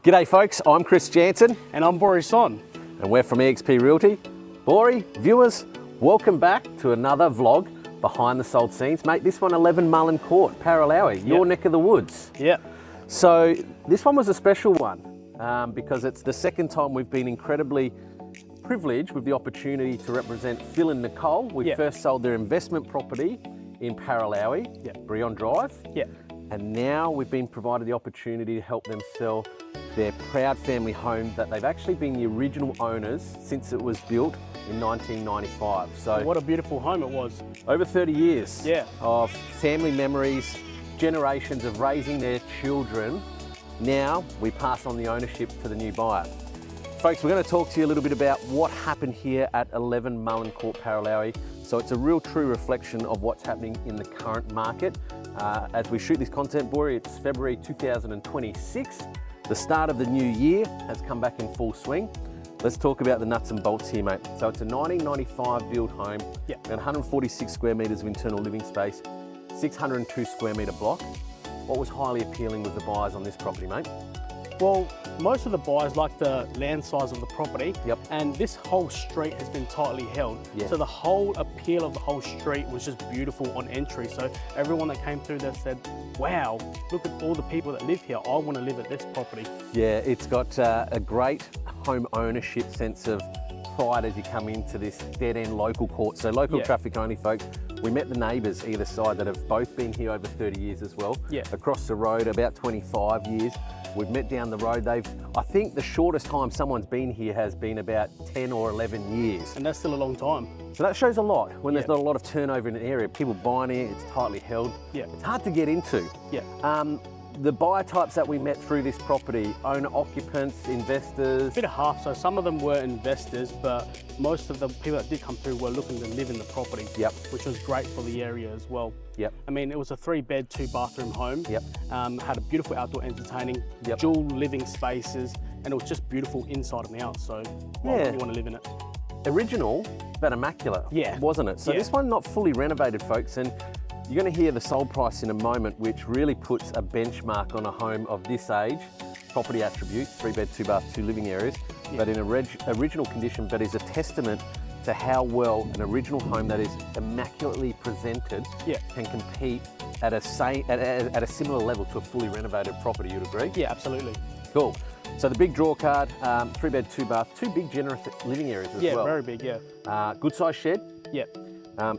G'day folks, I'm Chris Jansen. And I'm Boris Son. And we're from EXP Realty. Bori, viewers, welcome back to another vlog behind the sold scenes. Mate, this one 11 Mullen Court, Paralowie, your neck of the woods. Yeah. So this one was a special one because it's the second time we've been incredibly privileged with the opportunity to represent Phil and Nicole. We first sold their investment property in Paralowie, Brion Drive. Yeah. And now we've been provided the opportunity to help them sell their proud family home that they've actually been the original owners since it was built in 1995. So what a beautiful home it was. Over 30 years of family memories, generations of raising their children. Now we pass on the ownership to the new buyer. Folks, we're going to talk to you a little bit about what happened here at 11 Mullen Court, Paralowie. So it's a real true reflection of what's happening in the current market. As we shoot this content, Bori, it's February 2026. The start of the new year has come back in full swing. Let's talk about the nuts and bolts here, mate. So it's a 1995 build home, and 146 square metres of internal living space, 602 square metre block. What was highly appealing with the buyers on this property, mate? Well, most of the buyers like the land size of the property, and this whole street has been tightly held. So the whole appeal of the whole street was just beautiful on entry. So everyone that came through there said, wow, look at all the people that live here. I want to live at this property. Yeah, it's got a great home ownership sense of pride as you come into this dead-end local court. So local traffic only, folks. We met the neighbours either side that have both been here over 30 years as well. Across the road, about 25 years. We've met down the road. I think the shortest time someone's been here has been about 10 or 11 years. And that's still a long time. So that shows a lot when there's not a lot of turnover in an area. People buying it, it's tightly held. It's hard to get into. The buyer types that we met through this property, owner occupants, investors? A bit of half, so some of them were investors, but most of the people that did come through were looking to live in the property, which was great for the area as well. I mean, it was a 3-bed, 2-bathroom home. Had a beautiful outdoor entertaining, dual living spaces, and it was just beautiful inside and out, so why wouldn't you want to live in it? Original, but immaculate, wasn't it? So this one not fully renovated, folks, and you're going to hear the sold price in a moment, which really puts a benchmark on a home of this age. Property attributes, 3-bed, 2-bath, 2 living areas, but in original condition, but is a testament to how well an original home that is immaculately presented can compete at a similar level to a fully renovated property. You'd agree? Yeah, absolutely. Cool. So the big draw card, 3-bed, 2-bath, 2 big generous living areas as well. Yeah, very big, good size shed.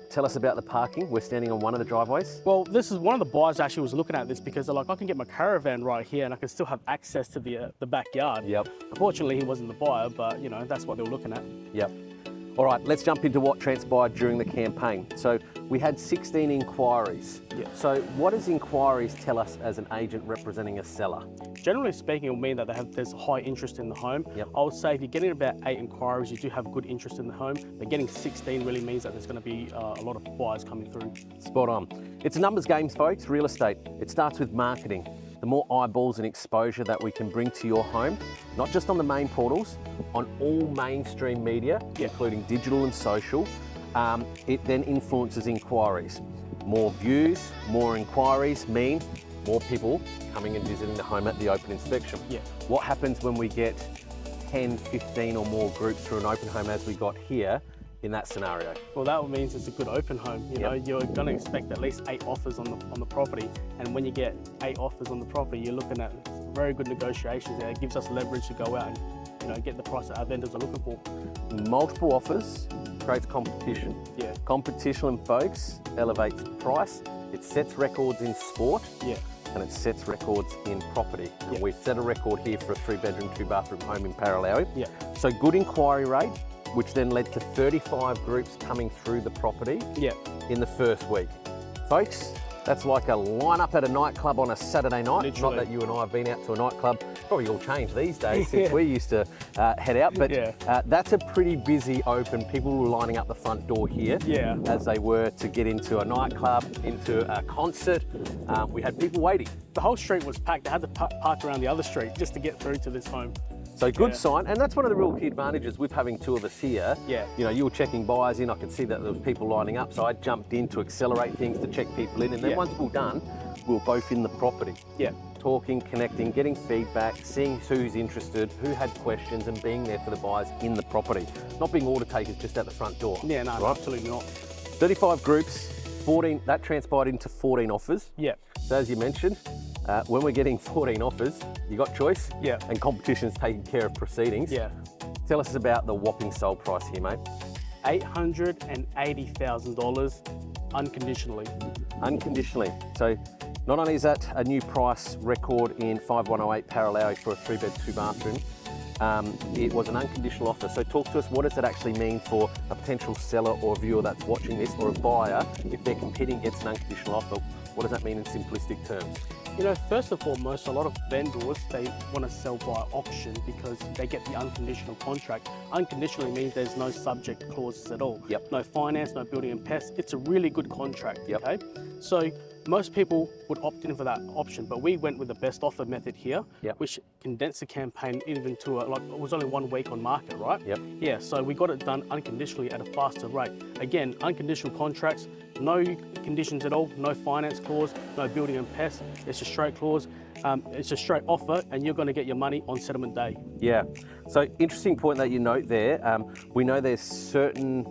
Tell us about the parking. We're standing on one of the driveways. Well, this is one of the buyers actually was looking at this because they're like, I can get my caravan right here and I can still have access to the backyard. Unfortunately, he wasn't the buyer, but you know, that's what they were looking at. All right, let's jump into what transpired during the campaign. So we had 16 inquiries. So what does inquiries tell us as an agent representing a seller? Generally speaking, it will mean that there's high interest in the home. I would say if you're getting about 8 inquiries, you do have good interest in the home. But getting 16 really means that there's going to be a lot of buyers coming through. Spot on. It's a numbers game, folks. Real estate. It starts with marketing. The more eyeballs and exposure that we can bring to your home, not just on the main portals, on all mainstream media, including digital and social, it then influences inquiries. More views, more inquiries mean more people coming and visiting the home at the open inspection. What happens when we get 10, 15 or more groups through an open home as we got here in that scenario? Well, that means it's a good open home. You know, you're going to expect at least 8 offers on the property, and when you get 8 offers on the property, you're looking at very good negotiations there. It gives us leverage to go out and, you know, get the price that our vendors are looking for. Multiple offers creates competition. Competition, folks, elevates price. It sets records in sport. And it sets records in property. And we've set a record here for a 3-bedroom, 2-bathroom home in Paralowie. So good inquiry rate, which then led to 35 groups coming through the property in the first week. Folks, that's like a lineup at a nightclub on a Saturday night. Literally. Not that you and I have been out to a nightclub. Probably all changed these days since we used to head out. But that's a pretty busy open. People were lining up the front door here as they were to get into a nightclub, into a concert. We had people waiting. The whole street was packed. They had to park around the other street just to get through to this home. So good sign, and that's one of the real key advantages with having 2 of us here. You know, you were checking buyers in, I could see that there was people lining up, so I jumped in to accelerate things, to check people in, and then once we're done, we were both in the property. talking, connecting, getting feedback, seeing who's interested, who had questions, and being there for the buyers in the property. Not being order takers just at the front door. Yeah, no, right? Absolutely not. 35 groups, 14, that transpired into 14 offers. Yeah. So as you mentioned, when we're getting 14 offers, you got choice. Yeah. And competition's taking care of proceedings. Yeah. Tell us about the whopping sold price here, mate. $880,000 unconditionally. Unconditionally. So not only is that a new price record in 5108 Paralowie for a 3-bed, 2-bathroom, it was an unconditional offer. So talk to us, what does that actually mean for a potential seller or viewer that's watching this, or a buyer, if they're competing against an unconditional offer? What does that mean in simplistic terms? You know, first and foremost, a lot of vendors, they want to sell by auction because they get the unconditional contract. Unconditionally means there's no subject clauses at all. Yep. No finance, no building and pests. It's a really good contract, Yep. okay? So most people would opt in for that option, but we went with the best offer method here, Yep. which condensed the campaign even to it was only 1 week on market, right? Yep. Yeah, so we got it done unconditionally at a faster rate. Again, unconditional contracts, no conditions at all, no finance clause, no building and pests. It's a straight clause, it's a straight offer, and you're going to get your money on settlement day. Yeah, so interesting point that you note there. We know there's certain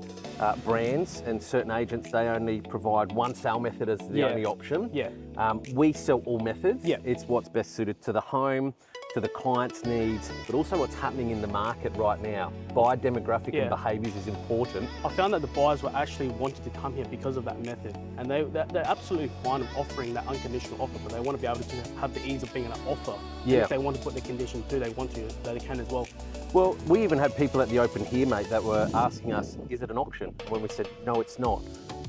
brands and certain agents, they only provide one sale method as the only option. Yeah. We sell all methods. Yeah. It's what's best suited to the home, to the client's needs, but also what's happening in the market right now. Buyer demographic and behaviours is important. I found that the buyers were actually wanting to come here because of that method, and they're absolutely fine with offering that unconditional offer, but they want to be able to have the ease of being an offer. Yeah. If they want to put the conditions through, they want to, they can as well. Well, we even had people at the open here, mate, that were asking us, is it an auction? When we said, no, it's not.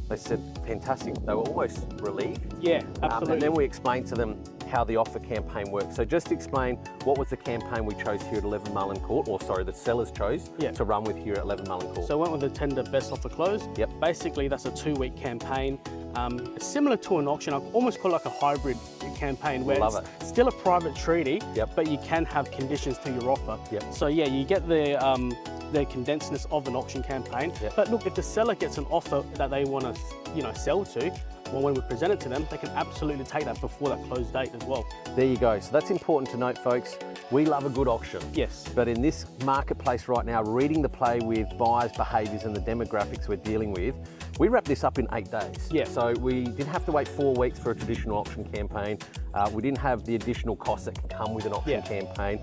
They said, fantastic. They were almost relieved. Yeah, absolutely. And then we explained to them how the offer campaign works. So just explain what was the campaign we chose here at 11 Mullen Court, or sorry, the sellers chose to run with here at 11 Mullen Court. So I went with the tender best offer close. Yep. Basically, that's a 2-week campaign. It's similar to an auction. I almost call it like a hybrid campaign where Love it's still a private treaty, Yep. but you can have conditions to your offer. Yep. So yeah, you get the condensedness of an auction campaign. Yep. But look, if the seller gets an offer that they want to, sell to, well, when we present it to them, they can absolutely take that before that close date as well. There you go. So that's important to note, folks. We love a good auction. Yes. But in this marketplace right now, reading the play with buyers' behaviours and the demographics we're dealing with, we wrapped this up in 8 days. Yeah. So we didn't have to wait 4 weeks for a traditional auction campaign. We didn't have the additional costs that can come with an auction campaign.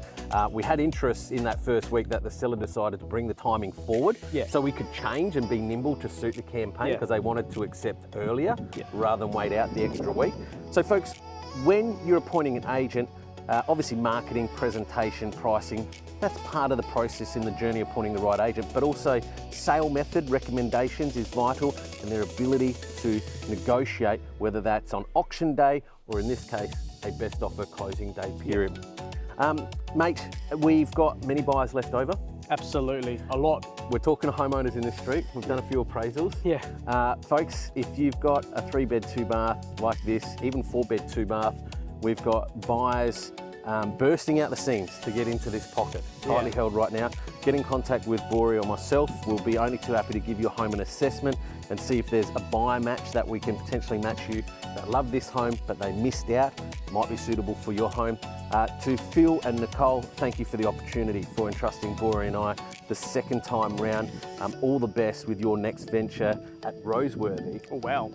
We had interest in that first week that the seller decided to bring the timing forward, so we could change and be nimble to suit the campaign, because they wanted to accept earlier rather than wait out the extra week. So folks, when you're appointing an agent, obviously marketing, presentation, pricing, that's part of the process in the journey of appointing the right agent, but also sale method recommendations is vital, and their ability to negotiate, whether that's on auction day or in this case, a best offer closing day period. Mate, we've got many buyers left over. Absolutely, a lot. We're talking to homeowners in this street. We've done a few appraisals. Yeah. Folks, if you've got a 3-bed, 2-bath like this, even 4-bed, 2-bath, we've got buyers bursting out the seams to get into this pocket. Tightly held right now. Get in contact with Bory or myself. We'll be only too happy to give your home an assessment and see if there's a buyer match that we can potentially match you that love this home but they missed out, might be suitable for your home. To Phil and Nicole, thank you for the opportunity for entrusting Bory and I the second time round. All the best with your next venture at Roseworthy. Oh wow.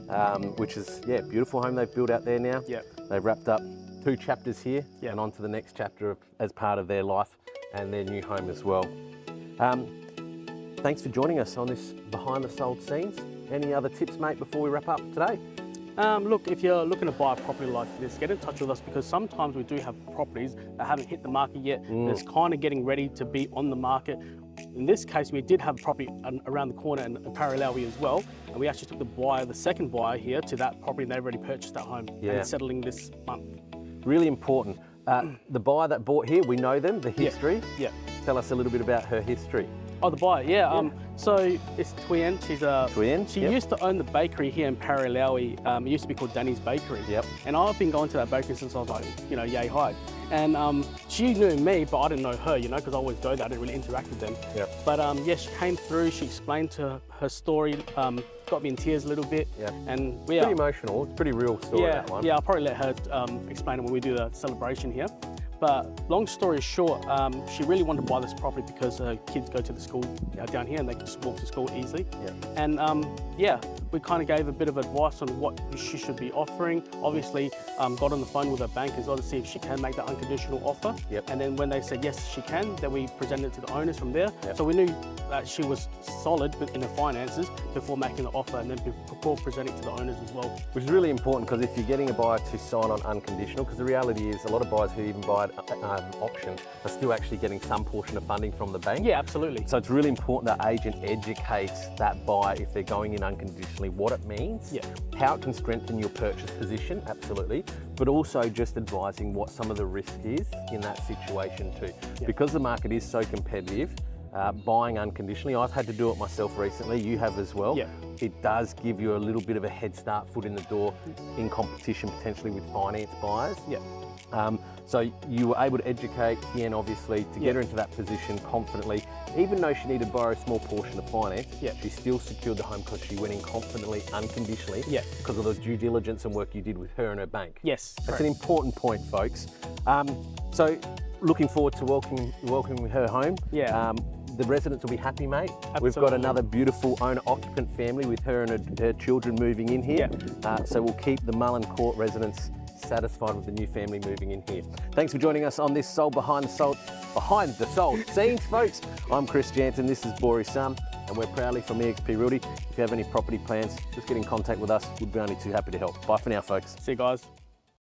Which is, beautiful home they've built out there now. Yeah. They've wrapped up 2 chapters here and on to the next chapter as part of their life and their new home as well. Thanks for joining us on this behind the sold scenes. Any other tips, mate, before we wrap up today? Look, if you're looking to buy a property like this, get in touch with us, because sometimes we do have properties that haven't hit the market yet. That's kind of getting ready to be on the market. In this case, we did have a property around the corner in Paralowie as well, and we actually took the second buyer here to that property, and they've already purchased that home and it's settling this month. Really important. The buyer that bought here, we know them, the history. Yeah. Tell us a little bit about her history. Oh, the buyer, so it's Tuyen. She used to own the bakery here in Paralowie. It used to be called Danny's Bakery. Yep. And I've been going to that bakery since I was like, yay high. And she knew me, but I didn't know her, you know, because I always go there, I didn't really interact with them. Yep. But yeah, she came through, she explained to her story, got me in tears a little bit. Yep. And pretty emotional, it's a pretty real story, that one. Yeah, I'll probably let her explain it when we do the celebration here. But long story short, she really wanted to buy this property because her kids go to the school down here and they can just walk to school easily. Yep. And yeah, we kind of gave a bit of advice on what she should be offering. Obviously, got on the phone with her bank as well to see if she can make that unconditional offer. Yep. And then when they said yes, she can, then we presented it to the owners from there. Yep. So we knew that she was solid in her finances before making the offer and then before presenting it to the owners as well. Which is really important, because if you're getting a buyer to sign on unconditional, because the reality is a lot of buyers who even buy auction are still actually getting some portion of funding from the bank. Yeah, absolutely. So it's really important that agent educates that buyer, if they're going in unconditionally, what it means, how it can strengthen your purchase position, absolutely, but also just advising what some of the risk is in that situation too. Because the market is so competitive, buying unconditionally, I've had to do it myself recently, you have as well. It does give you a little bit of a head start, foot in the door in competition potentially with finance buyers. So you were able to educate Tuyen, obviously, to get her into that position confidently. Even though she needed to borrow a small portion of finance, she still secured the home because she went in confidently, unconditionally, because of the due diligence and work you did with her and her bank. That's an important point, folks. So looking forward to welcoming her home. The residents will be happy, mate. Absolutely. We've got another beautiful owner-occupant family with her and her children moving in here. So we'll keep the Mullen Court residents satisfied with the new family moving in here. Thanks for joining us on this Sold Behind the Sold scenes, folks. I'm Chris Jansen, this is Bory's son, and we're proudly from eXp Realty. If you have any property plans, just get in contact with us. We'd be only too happy to help. Bye for now, folks. See you guys.